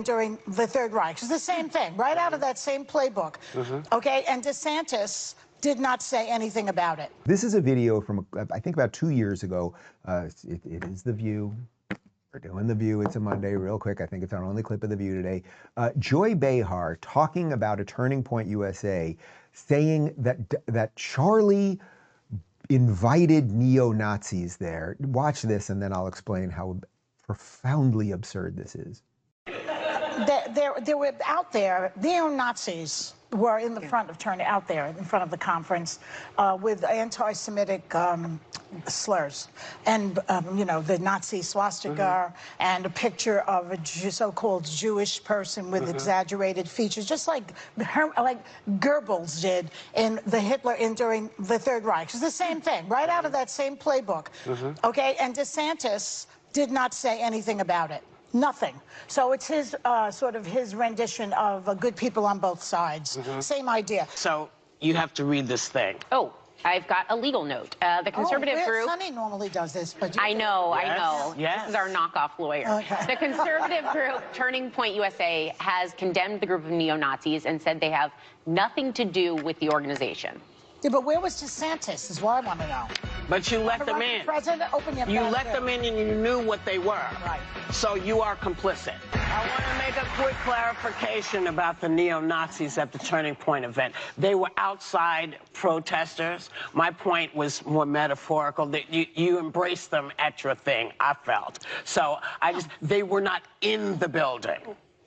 during the Third Reich. It's the same thing, right out of that same playbook. Okay, and DeSantis did not say anything about it. This is a video from, I think, about 2 years ago. It is The View. We're doing The View. It's a Monday, real quick. I think it's our only clip of The View today. Joy Behar talking about a Turning Point USA, saying that Charlie invited neo-Nazis there. Watch this, and then I'll explain how profoundly absurd this is. There were out there, neo-Nazis were in the front of out there in front of the conference with anti-Semitic slurs, and you know, the Nazi swastika and a picture of a so-called Jewish person with exaggerated features, just like Goebbels did in Hitler during the Third Reich. It's the same thing, right out of that same playbook. Okay, and DeSantis did not say anything about it. Nothing. So it's his sort of his rendition of good people on both sides. Same idea. So you have to read this thing. Oh, I've got a legal note. The conservative group. Sonny normally does this, but I know, Yes. I know. Yes. This is our knockoff lawyer. Okay. The conservative group Turning Point USA has condemned the group of neo-Nazis and said they have nothing to do with the organization. Yeah, but where was DeSantis is what I want to know. But you let them in. President, open your You mouth let there. them in and you knew what they were. Right. So you are complicit. I want to make a quick clarification about the neo-Nazis at the Turning Point event. They were outside protesters. My point was more metaphorical, that you embraced them at your thing, I felt. So they were not in the building.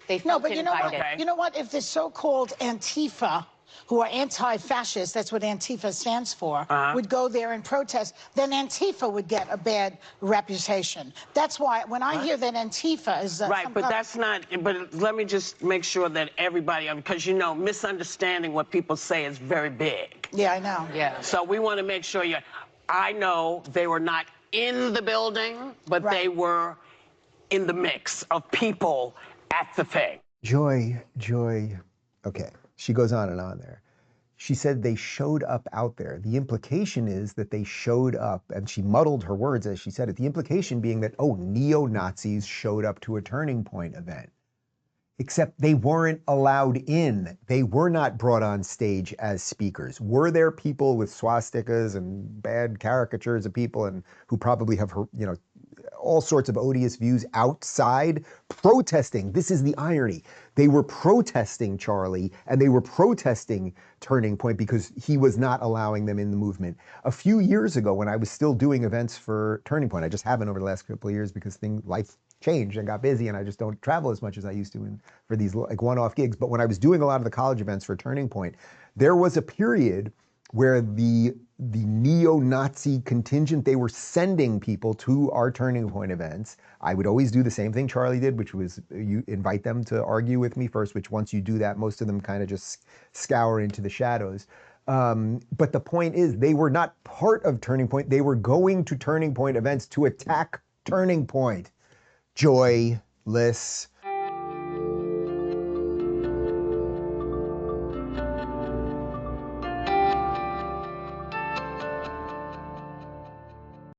They felt but you know what? invited. You know what? If the so-called Antifa, who are anti-fascist, that's what Antifa stands for, would go there and protest, then Antifa would get a bad reputation. That's why when I hear that Antifa is... Right, but that's not... But let me just make sure that everybody... Because, you know, misunderstanding what people say is very big. Yeah, I know. Yeah. So we want to make sure you... I know they were not in the building, but they were in the mix of people at the thing. Joy, okay. She goes on and on there. She said they showed up out there. The implication is that they showed up, and she muddled her words as she said it. The implication being that, oh, neo-Nazis showed up to a Turning Point event. Except they weren't allowed in. They were not brought on stage as speakers. Were there people with swastikas and bad caricatures of people and who probably have, you know, all sorts of odious views outside protesting? This is the irony. They were protesting Charlie, and they were protesting Turning Point because he was not allowing them in the movement. A few years ago, when I was still doing events for Turning Point, I just haven't over the last couple of years because life changed and got busy, and I just don't travel as much as I used to for these like one-off gigs. But when I was doing a lot of the college events for Turning Point, there was a period where the neo-Nazi contingent, they were sending people to our Turning Point events. I would always do the same thing Charlie did, which was you invite them to argue with me first, which once you do that, most of them kind of just scour into the shadows. But the point is, they were not part of Turning Point. They were going to Turning Point events to attack Turning Point. Joyless.